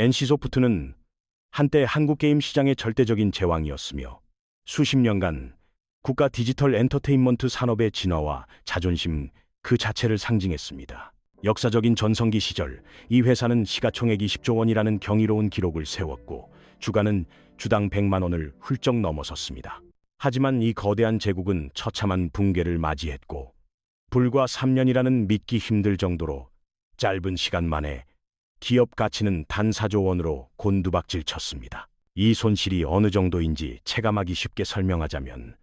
NC소프트는 한때 한국 게임 시장의 절대적인 제왕이었으며 수십 년간 국가 디지털 엔터테인먼트 산업의 진화와 자존심 그 자체를 상징했습니다. 역사적인 전성기 시절 이 회사는 시가총액이 10조 원이라는 경이로운 기록을 세웠고 주가는 주당 100만 원을 훌쩍 넘어섰습니다. 하지만 이 거대한 제국은 처참한 붕괴를 맞이했고 불과 3년이라는 믿기 힘들 정도로 짧은 시간 만에 기업 가치는 단 4조 원으로 곤두박질 쳤습니다. 이 손실이 어느 정도인지 체감하기 쉽게 설명하자면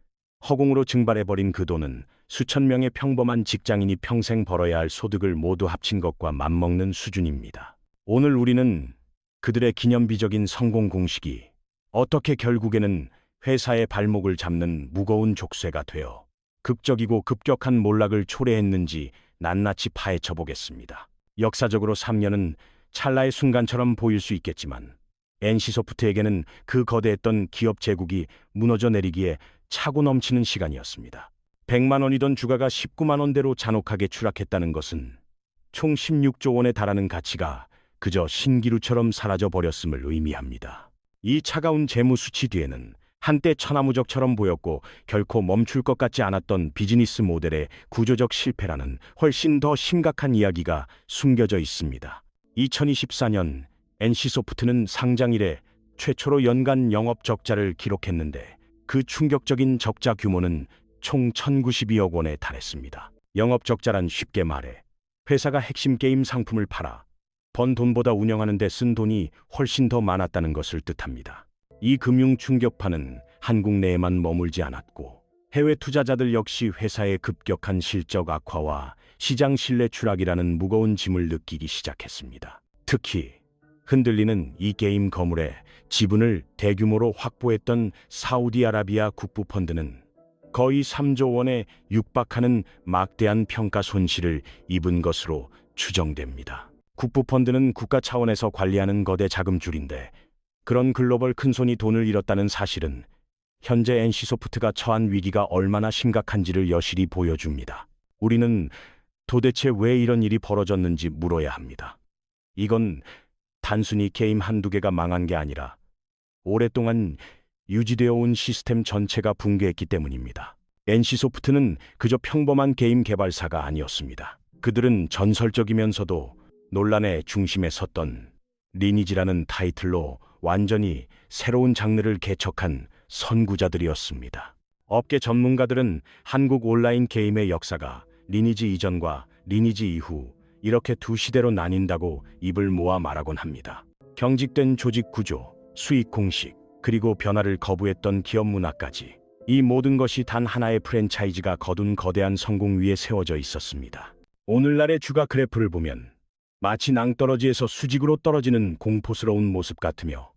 허공으로 증발해버린 그 돈은 수천 명의 평범한 직장인이 평생 벌어야 할 소득을 모두 합친 것과 맞먹는 수준입니다. 오늘 우리는 그들의 기념비적인 성공 공식이 어떻게 결국에는 회사의 발목을 잡는 무거운 족쇄가 되어 극적이고 급격한 몰락을 초래했는지 낱낱이 파헤쳐 보겠습니다. 역사적으로 3년은 찰나의 순간처럼 보일 수 있겠지만 NC소프트에게는 그 거대했던 기업 제국이 무너져 내리기에 차고 넘치는 시간이었습니다. 100만 원이던 주가가 19만 원대로 잔혹하게 추락했다는 것은 총 16조 원에 달하는 가치가 그저 신기루처럼 사라져 버렸음을 의미합니다. 이 차가운 재무 수치 뒤에는 한때 천하무적처럼 보였고 결코 멈출 것 같지 않았던 비즈니스 모델의 구조적 실패라는 훨씬 더 심각한 이야기가 숨겨져 있습니다. 2024년 NC소프트는 상장 이래 최초로 연간 영업 적자를 기록했는데 그 충격적인 적자 규모는 총 1,092억 원에 달했습니다. 영업 적자란 쉽게 말해 회사가 핵심 게임 상품을 팔아 번 돈보다 운영하는 데 쓴 돈이 훨씬 더 많았다는 것을 뜻합니다. 이 금융 충격파는 한국 내에만 머물지 않았고 해외 투자자들 역시 회사의 급격한 실적 악화와 시장 신뢰 추락이라는 무거운 짐을 느끼기 시작했습니다. 특히 흔들리는 이 게임 거물에 지분을 대규모로 확보했던 사우디아라비아 국부펀드는 거의 3조 원에 육박하는 막대한 평가 손실을 입은 것으로 추정됩니다. 국부펀드는 국가 차원에서 관리하는 거대 자금줄인데 그런 글로벌 큰손이 돈을 잃었다는 사실은 현재 NC소프트가 처한 위기가 얼마나 심각한지를 여실히 보여줍니다. 우리는 도대체 왜 이런 일이 벌어졌는지 물어야 합니다. 이건 단순히 게임 한두 개가 망한 게 아니라 오랫동안 유지되어 온 시스템 전체가 붕괴했기 때문입니다. NC소프트는 그저 평범한 게임 개발사가 아니었습니다. 그들은 전설적이면서도 논란의 중심에 섰던 리니지라는 타이틀로 완전히 새로운 장르를 개척한 선구자들이었습니다. 업계 전문가들은 한국 온라인 게임의 역사가 리니지 이전과 리니지 이후 이렇게 두 시대로 나뉜다고 입을 모아 말하곤 합니다. 경직된 조직 구조, 수익 공식, 그리고 변화를 거부했던 기업 문화까지 이 모든 것이 단 하나의 프랜차이즈가 거둔 거대한 성공 위에 세워져 있었습니다. 오늘날의 주가 그래프를 보면 마치 낭떠러지에서 수직으로 떨어지는 공포스러운 모습 같으며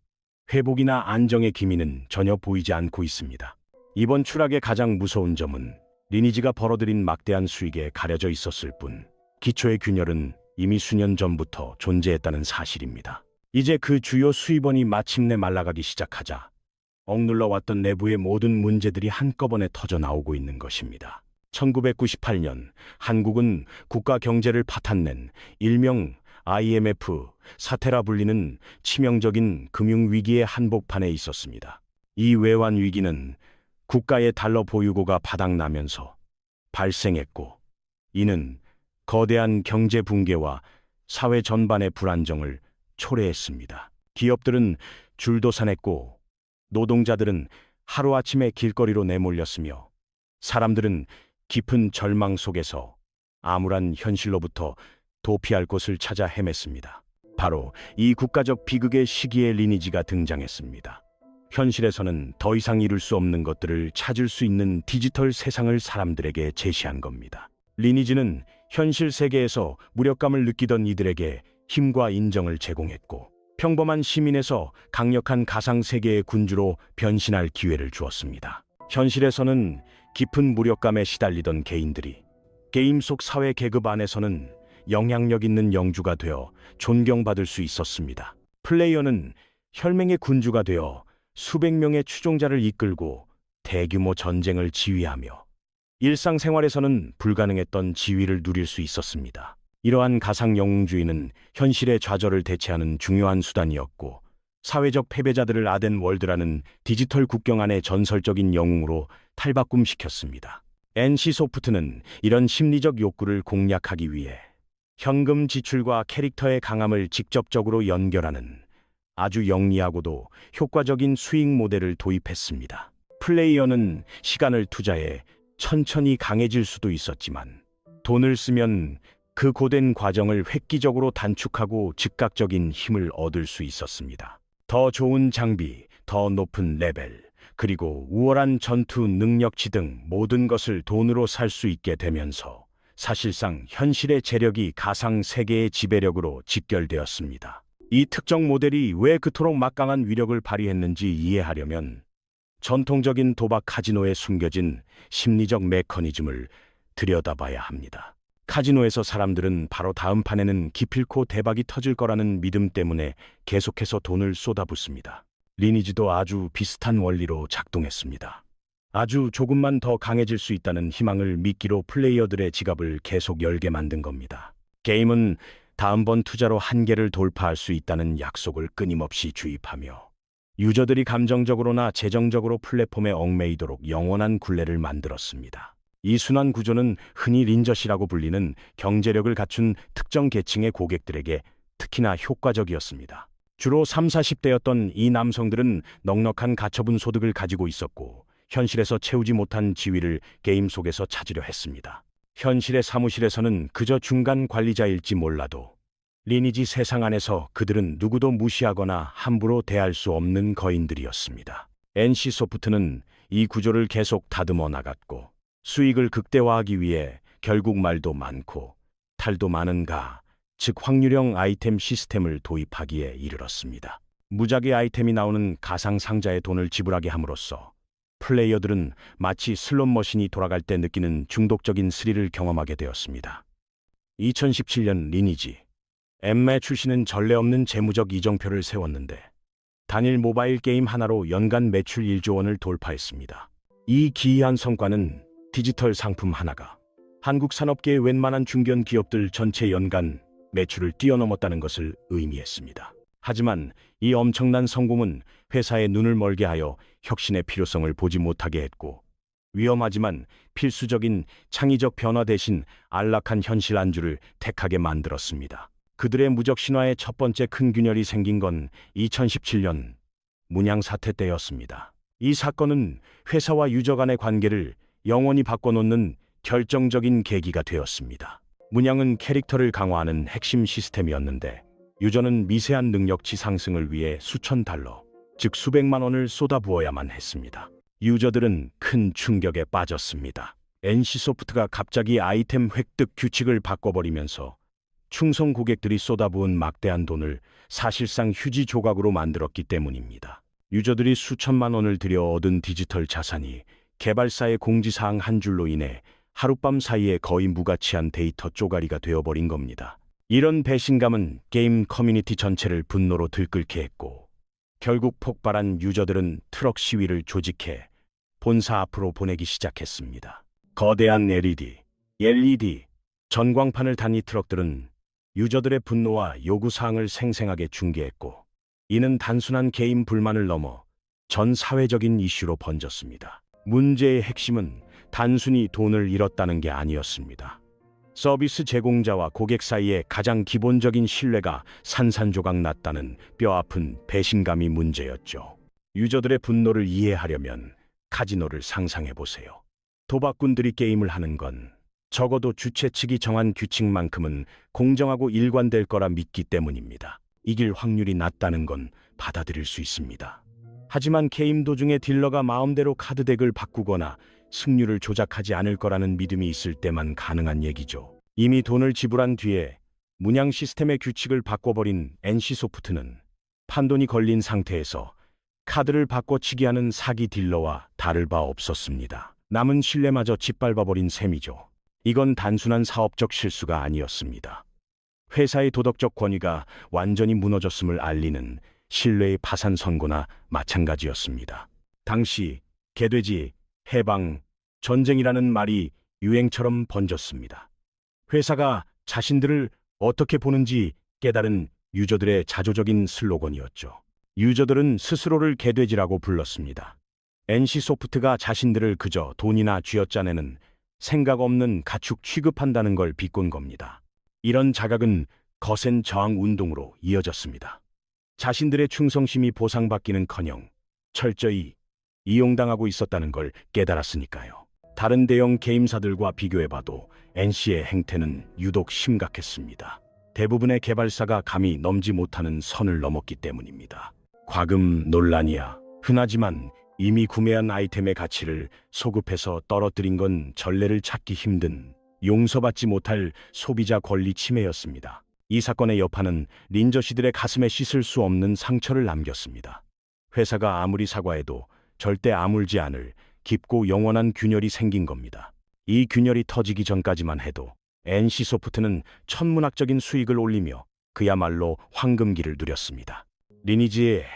회복이나 안정의 기미는 전혀 보이지 않고 있습니다. 이번 추락의 가장 무서운 점은 리니지가 벌어들인 막대한 수익에 가려져 있었을 뿐 기초의 균열은 이미 수년 전부터 존재했다는 사실입니다. 이제 그 주요 수입원이 마침내 말라가기 시작하자 억눌러왔던 내부의 모든 문제들이 한꺼번에 터져 나오고 있는 것입니다. 1998년 한국은 국가 경제를 파탄낸 일명 IMF 사태라 불리는 치명적인 금융위기의 한복판에 있었습니다. 이 외환 위기는 국가의 달러 보유고가 바닥나면서 발생했고 이는 거대한 경제 붕괴와 사회 전반의 불안정을 초래했습니다. 기업들은 줄도산했고 노동자들은 하루아침에 길거리로 내몰렸으며 사람들은 깊은 절망 속에서 암울한 현실로부터 도피할 곳을 찾아 헤맸습니다. 바로 이 국가적 비극의 시기에 리니지가 등장했습니다. 현실에서는 더 이상 이룰 수 없는 것들을 찾을 수 있는 디지털 세상을 사람들에게 제시한 겁니다. 리니지는 현실 세계에서 무력감을 느끼던 이들에게 힘과 인정을 제공했고 평범한 시민에서 강력한 가상 세계의 군주로 변신할 기회를 주었습니다. 현실에서는 깊은 무력감에 시달리던 개인들이 게임 속 사회 계급 안에서는 영향력 있는 영주가 되어 존경받을 수 있었습니다. 플레이어는 혈맹의 군주가 되어 수백 명의 추종자를 이끌고 대규모 전쟁을 지휘하며 일상생활에서는 불가능했던 지위를 누릴 수 있었습니다. 이러한 가상 영웅주의는 현실의 좌절을 대체하는 중요한 수단이었고, 사회적 패배자들을 아덴 월드라는 디지털 국경 안의 전설적인 영웅으로 탈바꿈시켰습니다. NC소프트는 이런 심리적 욕구를 공략하기 위해 현금 지출과 캐릭터의 강함을 직접적으로 연결하는 아주 영리하고도 효과적인 수익 모델을 도입했습니다. 플레이어는 시간을 투자해 천천히 강해질 수도 있었지만, 돈을 쓰면 그 고된 과정을 획기적으로 단축하고 즉각적인 힘을 얻을 수 있었습니다. 더 좋은 장비, 더 높은 레벨, 그리고 우월한 전투 능력치 등 모든 것을 돈으로 살 수 있게 되면서 사실상 현실의 재력이 가상 세계의 지배력으로 직결되었습니다. 이 특정 모델이 왜 그토록 막강한 위력을 발휘했는지 이해하려면 전통적인 도박 카지노에 숨겨진 심리적 메커니즘을 들여다봐야 합니다. 카지노에서 사람들은 바로 다음 판에는 기필코 대박이 터질 거라는 믿음 때문에 계속해서 돈을 쏟아붓습니다. 리니지도 아주 비슷한 원리로 작동했습니다. 아주 조금만 더 강해질 수 있다는 희망을 미끼로 플레이어들의 지갑을 계속 열게 만든 겁니다. 게임은 다음번 투자로 한계를 돌파할 수 있다는 약속을 끊임없이 주입하며 유저들이 감정적으로나 재정적으로 플랫폼에 얽매이도록 영원한 굴레를 만들었습니다. 이 순환 구조는 흔히 린저시라고 불리는 경제력을 갖춘 특정 계층의 고객들에게 특히나 효과적이었습니다. 주로 30, 40대였던 이 남성들은 넉넉한 가처분 소득을 가지고 있었고, 현실에서 채우지 못한 지위를 게임 속에서 찾으려 했습니다. 현실의 사무실에서는 그저 중간 관리자일지 몰라도 리니지 세상 안에서 그들은 누구도 무시하거나 함부로 대할 수 없는 거인들이었습니다. NC소프트는 이 구조를 계속 다듬어 나갔고, 수익을 극대화하기 위해 결국 말도 많고 탈도 많은 즉 확률형 아이템 시스템을 도입하기에 이르렀습니다. 무작위 아이템이 나오는 가상 상자에 돈을 지불하게 함으로써 플레이어들은 마치 슬롯머신이 돌아갈 때 느끼는 중독적인 스릴을 경험하게 되었습니다. 2017년 리니지 엠메 출시는 전례 없는 재무적 이정표를 세웠는데, 단일 모바일 게임 하나로 연간 매출 1조 원을 돌파했습니다. 이 기이한 성과는 디지털 상품 하나가 한국 산업계의 웬만한 중견 기업들 전체 연간 매출을 뛰어넘었다는 것을 의미했습니다. 하지만 이 엄청난 성공은 회사의 눈을 멀게 하여 혁신의 필요성을 보지 못하게 했고, 위험하지만 필수적인 창의적 변화 대신 안락한 현실 안주를 택하게 만들었습니다. 그들의 무적 신화의 첫 번째 큰 균열이 생긴 건 2017년 문양 사태 때였습니다. 이 사건은 회사와 유저 간의 관계를 영원히 바꿔놓는 결정적인 계기가 되었습니다. 문양은 캐릭터를 강화하는 핵심 시스템이었는데, 유저는 미세한 능력치 상승을 위해 수천 달러, 즉 수백만 원을 쏟아부어야만 했습니다. 유저들은 큰 충격에 빠졌습니다. NC소프트가 갑자기 아이템 획득 규칙을 바꿔버리면서 충성 고객들이 쏟아부은 막대한 돈을 사실상 휴지 조각으로 만들었기 때문입니다. 유저들이 수천만 원을 들여 얻은 디지털 자산이 개발사의 공지사항 한 줄로 인해 하룻밤 사이에 거의 무가치한 데이터 쪼가리가 되어버린 겁니다. 이런 배신감은 게임 커뮤니티 전체를 분노로 들끓게 했고, 결국 폭발한 유저들은 트럭 시위를 조직해 본사 앞으로 보내기 시작했습니다. 거대한 LED, 전광판을 단 이 트럭들은 유저들의 분노와 요구사항을 생생하게 중계했고, 이는 단순한 게임 불만을 넘어 전 사회적인 이슈로 번졌습니다. 문제의 핵심은 단순히 돈을 잃었다는 게 아니었습니다. 서비스 제공자와 고객 사이의 가장 기본적인 신뢰가 산산조각 났다는 뼈아픈 배신감이 문제였죠. 유저들의 분노를 이해하려면 카지노를 상상해보세요. 도박꾼들이 게임을 하는 건 적어도 주최 측이 정한 규칙만큼은 공정하고 일관될 거라 믿기 때문입니다. 이길 확률이 낮다는 건 받아들일 수 있습니다. 하지만 게임 도중에 딜러가 마음대로 카드덱을 바꾸거나 승률을 조작하지 않을 거라는 믿음이 있을 때만 가능한 얘기죠. 이미 돈을 지불한 뒤에 문양 시스템의 규칙을 바꿔버린 NC소프트는 판돈이 걸린 상태에서 카드를 바꿔치기 하는 사기 딜러와 다를 바 없었습니다. 남은 신뢰마저 짓밟아버린 셈이죠. 이건 단순한 사업적 실수가 아니었습니다. 회사의 도덕적 권위가 완전히 무너졌음을 알리는 신뢰의 파산 선고나 마찬가지였습니다. 당시 개돼지, 해방, 전쟁이라는 말이 유행처럼 번졌습니다. 회사가 자신들을 어떻게 보는지 깨달은 유저들의 자조적인 슬로건이었죠. 유저들은 스스로를 개돼지라고 불렀습니다. NC소프트가 자신들을 그저 돈이나 쥐어짜내는 생각 없는 가축 취급한다는 걸 비꼰 겁니다. 이런 자각은 거센 저항 운동으로 이어졌습니다. 자신들의 충성심이 보상받기는커녕 철저히 이용당하고 있었다는 걸 깨달았으니까요. 다른 대형 게임사들과 비교해봐도 NC의 행태는 유독 심각했습니다. 대부분의 개발사가 감히 넘지 못하는 선을 넘었기 때문입니다. 과금 논란이야 흔하지만 이미 구매한 아이템의 가치를 소급해서 떨어뜨린 건 전례를 찾기 힘든 용서받지 못할 소비자 권리 침해였습니다. 이 사건의 여파는 린저씨들의 가슴에 씻을 수 없는 상처를 남겼습니다. 회사가 아무리 사과해도 절대 아물지 않을 깊고 영원한 균열이 생긴 겁니다. 이 균열이 터지기 전까지만 해도 NC소프트는 천문학적인 수익을 올리며 그야말로 황금기를 누렸습니다. 리니지의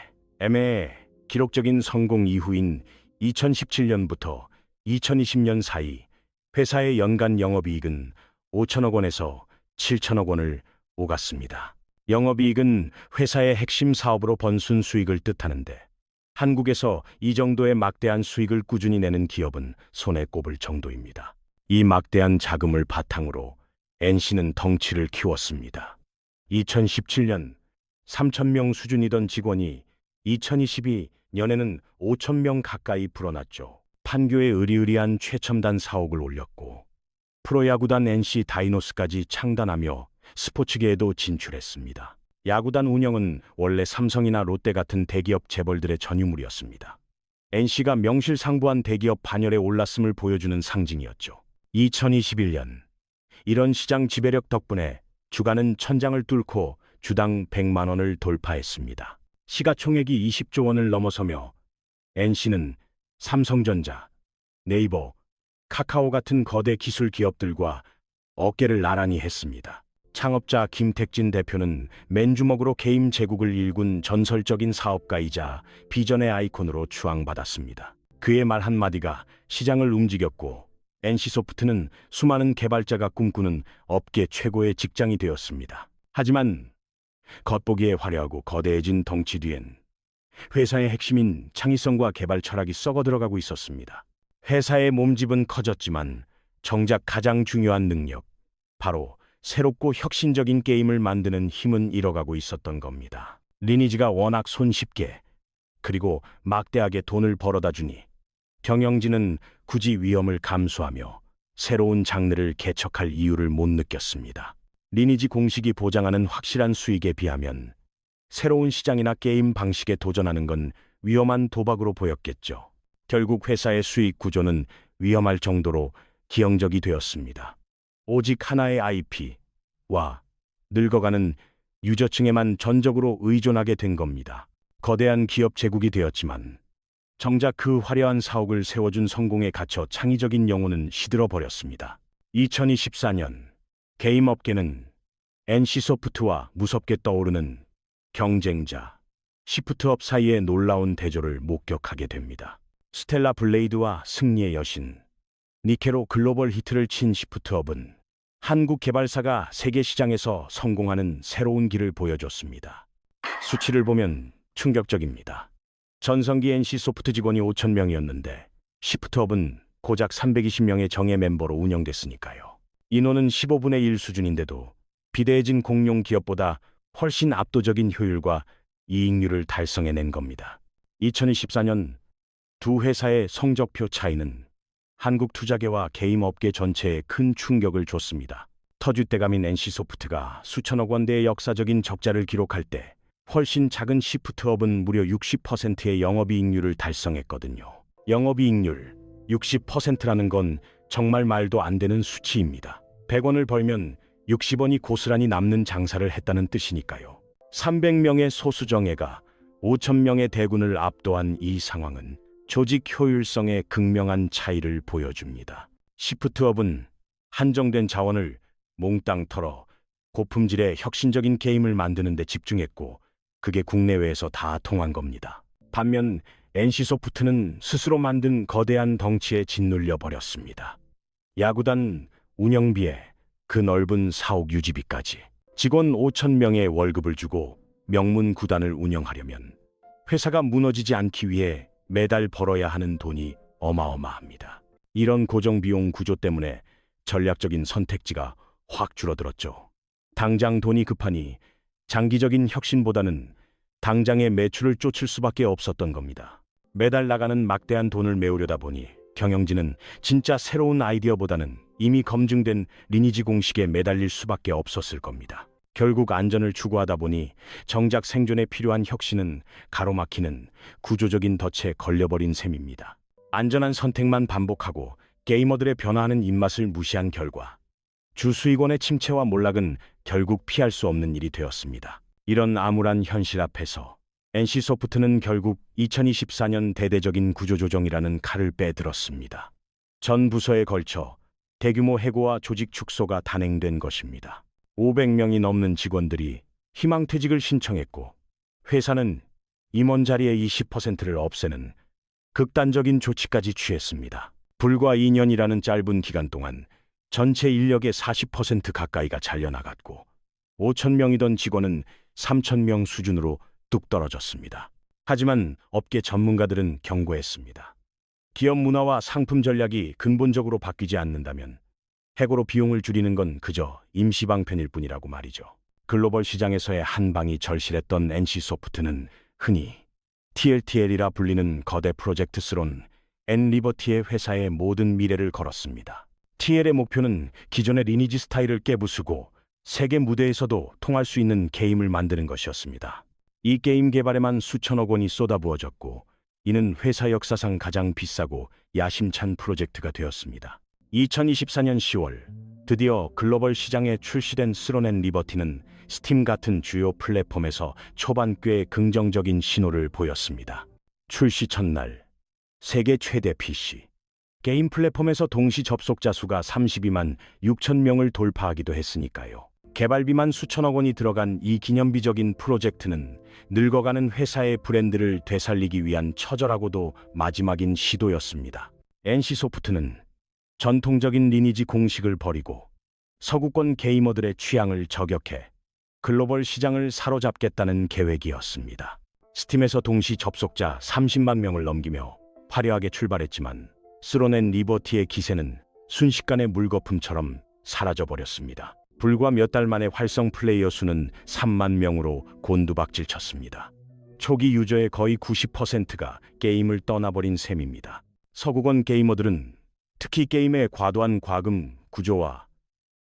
애매해 기록적인 성공 이후인 2017년부터 2020년 사이 회사의 연간 영업이익은 5천억 원에서 7천억 원을 오갔습니다. 영업이익은 회사의 핵심 사업으로 번 순수익을 뜻하는데 한국에서 이 정도의 막대한 수익을 꾸준히 내는 기업은 손에 꼽을 정도입니다. 이 막대한 자금을 바탕으로 NC는 덩치를 키웠습니다. 2017년 3,000명 수준이던 직원이 2022년에는 5,000명 가까이 불어났죠. 판교에 의리의리한 최첨단 사옥을 올렸고 프로야구단 NC 다이노스까지 창단하며 스포츠계에도 진출했습니다. 야구단 운영은 원래 삼성이나 롯데 같은 대기업 재벌들의 전유물이었습니다. NC가 명실상부한 대기업 반열에 올랐음을 보여주는 상징이었죠. 2021년 이런 시장 지배력 덕분에 주가는 천장을 뚫고 주당 100만 원을 돌파했습니다. 시가총액이 20조 원을 넘어서며 NC는 삼성전자, 네이버, 카카오 같은 거대 기술 기업들과 어깨를 나란히 했습니다. 창업자 김택진 대표는 맨주먹으로 게임 제국을 일군 전설적인 사업가이자 비전의 아이콘으로 추앙받았습니다. 그의 말 한마디가 시장을 움직였고 NC소프트는 수많은 개발자가 꿈꾸는 업계 최고의 직장이 되었습니다. 하지만 겉보기에 화려하고 거대해진 덩치 뒤엔 회사의 핵심인 창의성과 개발 철학이 썩어 들어가고 있었습니다. 회사의 몸집은 커졌지만 정작 가장 중요한 능력, 바로 새롭고 혁신적인 게임을 만드는 힘은 잃어가고 있었던 겁니다. 리니지가 워낙 손쉽게 그리고 막대하게 돈을 벌어다 주니 경영진은 굳이 위험을 감수하며 새로운 장르를 개척할 이유를 못 느꼈습니다. 리니지 공식이 보장하는 확실한 수익에 비하면 새로운 시장이나 게임 방식에 도전하는 건 위험한 도박으로 보였겠죠. 결국 회사의 수익 구조는 위험할 정도로 기형적이 되었습니다. 오직 하나의 IP와 늙어가는 유저층에만 전적으로 의존하게 된 겁니다. 거대한 기업 제국이 되었지만 정작 그 화려한 사옥을 세워준 성공에 갇혀 창의적인 영혼은 시들어 버렸습니다. 2024년 게임 업계는 NC소프트와 무섭게 떠오르는 경쟁자 시프트업 사이의 놀라운 대조를 목격하게 됩니다. 스텔라 블레이드와 승리의 여신 니케로 글로벌 히트를 친 시프트업은 한국 개발사가 세계 시장에서 성공하는 새로운 길을 보여줬습니다. 수치를 보면 충격적입니다. 전성기 NC소프트 직원이 5,000명이었는데 시프트업은 고작 320명의 정예 멤버로 운영됐으니까요. 인원은 15분의 1 수준인데도 비대해진 공룡 기업보다 훨씬 압도적인 효율과 이익률을 달성해낸 겁니다. 2024년 두 회사의 성적표 차이는 한국 투자계와 게임 업계 전체에 큰 충격을 줬습니다. 터줏대감인 NC소프트가 수천억 원대의 역사적인 적자를 기록할 때 훨씬 작은 시프트업은 무려 60%의 영업이익률을 달성했거든요. 영업이익률 60%라는 건 정말 말도 안 되는 수치입니다. 100원을 벌면 60원이 고스란히 남는 장사를 했다는 뜻이니까요. 300명의 소수정예가 5,000명의 대군을 압도한 이 상황은 조직 효율성의 극명한 차이를 보여줍니다. 시프트업은 한정된 자원을 몽땅 털어 고품질의 혁신적인 게임을 만드는 데 집중했고 그게 국내외에서 다 통한 겁니다. 반면 NC소프트는 스스로 만든 거대한 덩치에 짓눌려 버렸습니다. 야구단 운영비에 그 넓은 사옥 유지비까지. 직원 5천 명의 월급을 주고 명문 구단을 운영하려면 회사가 무너지지 않기 위해 매달 벌어야 하는 돈이 어마어마합니다. 이런 고정비용 구조 때문에 전략적인 선택지가 확 줄어들었죠. 당장 돈이 급하니 장기적인 혁신보다는 당장의 매출을 쫓을 수밖에 없었던 겁니다. 매달 나가는 막대한 돈을 메우려다 보니 경영진은 진짜 새로운 아이디어보다는 이미 검증된 리니지 공식에 매달릴 수밖에 없었을 겁니다. 결국 안전을 추구하다 보니 정작 생존에 필요한 혁신은 가로막히는 구조적인 덫에 걸려버린 셈입니다. 안전한 선택만 반복하고 게이머들의 변화하는 입맛을 무시한 결과 주수익원의 침체와 몰락은 결국 피할 수 없는 일이 되었습니다. 이런 암울한 현실 앞에서 NC소프트는 결국 2024년 대대적인 구조조정이라는 칼을 빼들었습니다. 전 부서에 걸쳐 대규모 해고와 조직 축소가 단행된 것입니다. 500명이 넘는 직원들이 희망퇴직을 신청했고 회사는 임원 자리의 20%를 없애는 극단적인 조치까지 취했습니다. 불과 2년이라는 짧은 기간 동안 전체 인력의 40% 가까이가 잘려나갔고 5천 명이던 직원은 3천 명 수준으로 뚝 떨어졌습니다. 하지만 업계 전문가들은 경고했습니다. 기업 문화와 상품 전략이 근본적으로 바뀌지 않는다면 해고로 비용을 줄이는 건 그저 임시방편일 뿐이라고 말이죠. 글로벌 시장에서의 한 방이 절실했던 NC소프트는 흔히 TLTL이라 불리는 거대 프로젝트스론 N리버티의 회사의 모든 미래를 걸었습니다. TL의 목표는 기존의 리니지 스타일을 깨부수고 세계 무대에서도 통할 수 있는 게임을 만드는 것이었습니다. 이 게임 개발에만 수천억 원이 쏟아부어졌고 이는 회사 역사상 가장 비싸고 야심찬 프로젝트가 되었습니다. 2024년 10월 드디어 글로벌 시장에 출시된 스론앤 리버티는 스팀 같은 주요 플랫폼에서 초반 꽤 긍정적인 신호를 보였습니다. 출시 첫날 세계 최대 PC 게임 플랫폼에서 동시 접속자 수가 32만 6천 명을 돌파하기도 했으니까요. 개발비만 수천억 원이 들어간 이 기념비적인 프로젝트는 늙어가는 회사의 브랜드를 되살리기 위한 처절하고도 마지막인 시도였습니다. NC소프트는 전통적인 리니지 공식을 버리고 서구권 게이머들의 취향을 저격해 글로벌 시장을 사로잡겠다는 계획이었습니다. 스팀에서 동시 접속자 30만 명을 넘기며 화려하게 출발했지만 스론앤 리버티의 기세는 순식간에 물거품처럼 사라져버렸습니다. 불과 몇 달 만에 활성 플레이어 수는 3만 명으로 곤두박질 쳤습니다. 초기 유저의 거의 90%가 게임을 떠나버린 셈입니다. 서구권 게이머들은 특히 게임의 과도한 과금 구조와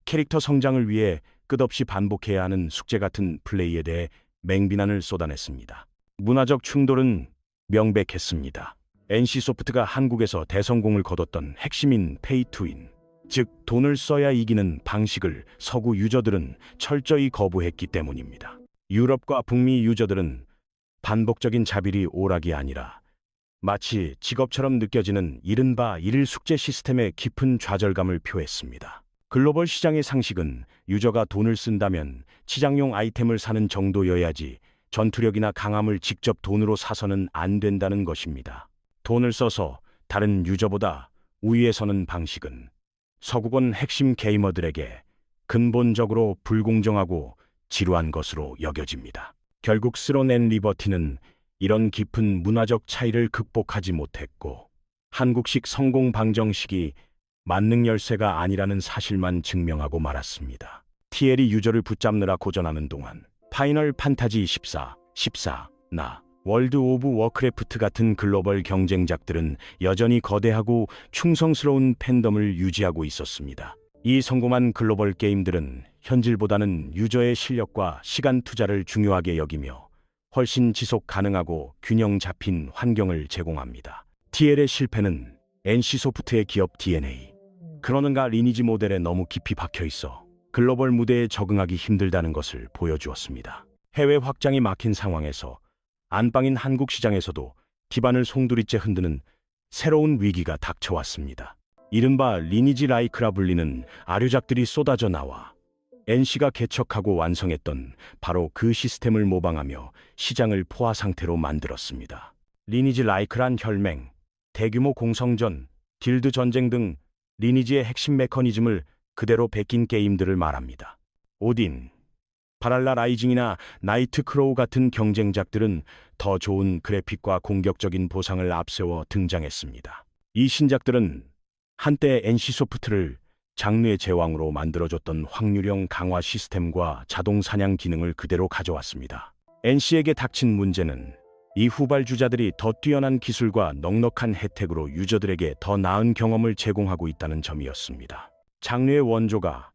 캐릭터 성장을 위해 끝없이 반복해야 하는 숙제 같은 플레이에 대해 맹비난을 쏟아냈습니다. 문화적 충돌은 명백했습니다. NC소프트가 한국에서 대성공을 거뒀던 핵심인 페이투윈, 즉 돈을 써야 이기는 방식을 서구 유저들은 철저히 거부했기 때문입니다. 유럽과 북미 유저들은 반복적인 자비리 오락이 아니라 마치 직업처럼 느껴지는 이른바 일일 숙제 시스템에 깊은 좌절감을 표했습니다. 글로벌 시장의 상식은 유저가 돈을 쓴다면 치장용 아이템을 사는 정도여야지 전투력이나 강함을 직접 돈으로 사서는 안 된다는 것입니다. 돈을 써서 다른 유저보다 우위에 서는 방식은 서구권 핵심 게이머들에게 근본적으로 불공정하고 지루한 것으로 여겨집니다. 결국 스론앤 리버티는 이런 깊은 문화적 차이를 극복하지 못했고 한국식 성공 방정식이 만능 열쇠가 아니라는 사실만 증명하고 말았습니다. TL이 유저를 붙잡느라 고전하는 동안 파이널 판타지 14, 나 월드 오브 워크래프트 같은 글로벌 경쟁작들은 여전히 거대하고 충성스러운 팬덤을 유지하고 있었습니다. 이 성공한 글로벌 게임들은 현질보다는 유저의 실력과 시간 투자를 중요하게 여기며 훨씬 지속 가능하고 균형 잡힌 환경을 제공합니다. TL의 실패는 NC소프트의 기업 DNA, 그러는가 리니지 모델에 너무 깊이 박혀 있어 글로벌 무대에 적응하기 힘들다는 것을 보여주었습니다. 해외 확장이 막힌 상황에서 안방인 한국 시장에서도 기반을 송두리째 흔드는 새로운 위기가 닥쳐왔습니다. 이른바 리니지 라이크라 불리는 아류작들이 쏟아져 나와 NC가 개척하고 완성했던 바로 그 시스템을 모방하며 시장을 포화 상태로 만들었습니다. 리니지 라이크란 혈맹, 대규모 공성전, 길드 전쟁 등 리니지의 핵심 메커니즘을 그대로 베낀 게임들을 말합니다. 오딘, 바랄라 라이징이나 나이트크로우 같은 경쟁작들은 더 좋은 그래픽과 공격적인 보상을 앞세워 등장했습니다. 이 신작들은 한때 NC소프트를 장르의 제왕으로 만들어줬던 확률형 강화 시스템과 자동 사냥 기능을 그대로 가져왔습니다. NC에게 닥친 문제는 이 후발주자들이 더 뛰어난 기술과 넉넉한 혜택으로 유저들에게 더 나은 경험을 제공하고 있다는 점이었습니다. 장르의 원조가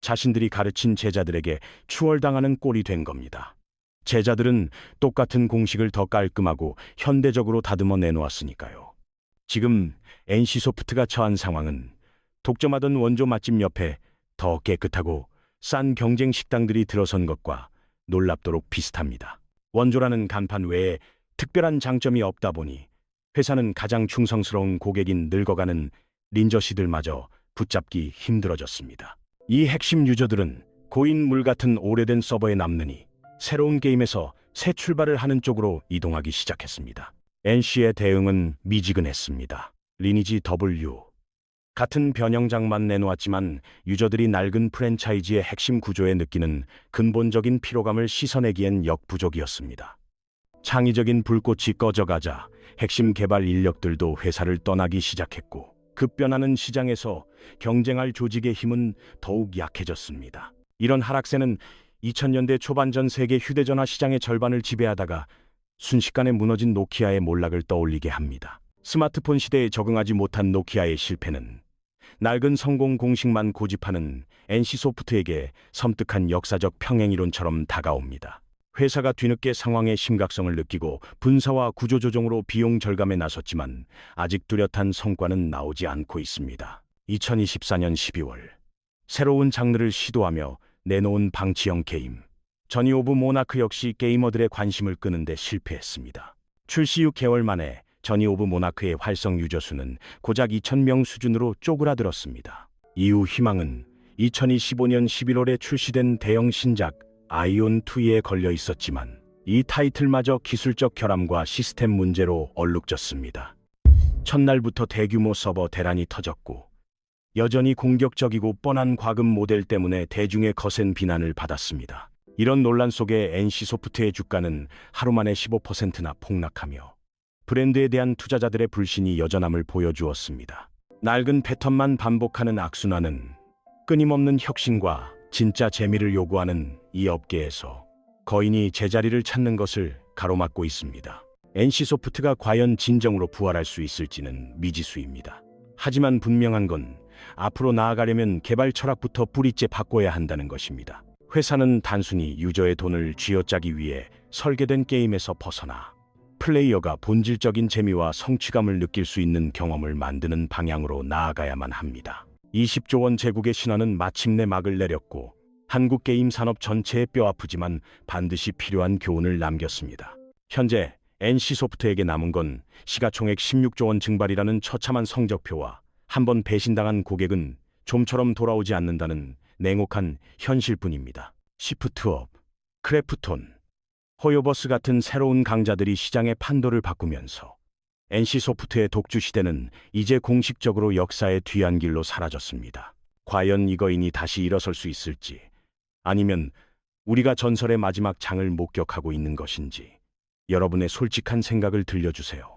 자신들이 가르친 제자들에게 추월당하는 꼴이 된 겁니다. 제자들은 똑같은 공식을 더 깔끔하고 현대적으로 다듬어 내놓았으니까요. 지금 NC소프트가 처한 상황은 독점하던 원조 맛집 옆에 더 깨끗하고 싼 경쟁 식당들이 들어선 것과 놀랍도록 비슷합니다. 원조라는 간판 외에 특별한 장점이 없다 보니 회사는 가장 충성스러운 고객인 늙어가는 린저씨들마저 붙잡기 힘들어졌습니다. 이 핵심 유저들은 고인물 같은 오래된 서버에 남느니 새로운 게임에서 새 출발을 하는 쪽으로 이동하기 시작했습니다. NC의 대응은 미지근했습니다. 리니지 W 같은 변형작만 내놓았지만 유저들이 낡은 프랜차이즈의 핵심 구조에 느끼는 근본적인 피로감을 씻어내기엔 역부족이었습니다. 창의적인 불꽃이 꺼져가자 핵심 개발 인력들도 회사를 떠나기 시작했고 급변하는 시장에서 경쟁할 조직의 힘은 더욱 약해졌습니다. 이런 하락세는 2000년대 초반 전 세계 휴대전화 시장의 절반을 지배하다가 순식간에 무너진 노키아의 몰락을 떠올리게 합니다. 스마트폰 시대에 적응하지 못한 노키아의 실패는 낡은 성공 공식만 고집하는 NC소프트에게 섬뜩한 역사적 평행이론처럼 다가옵니다. 회사가 뒤늦게 상황의 심각성을 느끼고 분사와 구조조정으로 비용 절감에 나섰지만 아직 뚜렷한 성과는 나오지 않고 있습니다. 2024년 12월 새로운 장르를 시도하며 내놓은 방치형 게임 저니 오브 모나크 역시 게이머들의 관심을 끄는데 실패했습니다. 출시 6개월 만에 저니 오브 모나크의 활성 유저 수는 고작 2,000명 수준으로 쪼그라들었습니다. 이후 희망은 2025년 11월에 출시된 대형 신작 아이온2에 걸려 있었지만 이 타이틀마저 기술적 결함과 시스템 문제로 얼룩졌습니다. 첫날부터 대규모 서버 대란이 터졌고 여전히 공격적이고 뻔한 과금 모델 때문에 대중의 거센 비난을 받았습니다. 이런 논란 속에 NC소프트의 주가는 하루 만에 15%나 폭락하며 브랜드에 대한 투자자들의 불신이 여전함을 보여주었습니다. 낡은 패턴만 반복하는 악순환은 끊임없는 혁신과 진짜 재미를 요구하는 이 업계에서 거인이 제자리를 찾는 것을 가로막고 있습니다. NC소프트가 과연 진정으로 부활할 수 있을지는 미지수입니다. 하지만 분명한 건 앞으로 나아가려면 개발 철학부터 뿌리째 바꿔야 한다는 것입니다. 회사는 단순히 유저의 돈을 쥐어짜기 위해 설계된 게임에서 벗어나 플레이어가 본질적인 재미와 성취감을 느낄 수 있는 경험을 만드는 방향으로 나아가야만 합니다. 20조 원 제국의 신화는 마침내 막을 내렸고 한국 게임 산업 전체에 뼈아프지만 반드시 필요한 교훈을 남겼습니다. 현재 NC소프트에게 남은 건 시가총액 16조 원 증발이라는 처참한 성적표와 한번 배신당한 고객은 좀처럼 돌아오지 않는다는 냉혹한 현실뿐입니다. 시프트업, 크래프톤, 호요버스 같은 새로운 강자들이 시장의 판도를 바꾸면서 NC소프트의 독주 시대는 이제 공식적으로 역사의 뒤안길로 사라졌습니다. 과연 이 거인이 다시 일어설 수 있을지, 아니면 우리가 전설의 마지막 장을 목격하고 있는 것인지 여러분의 솔직한 생각을 들려주세요.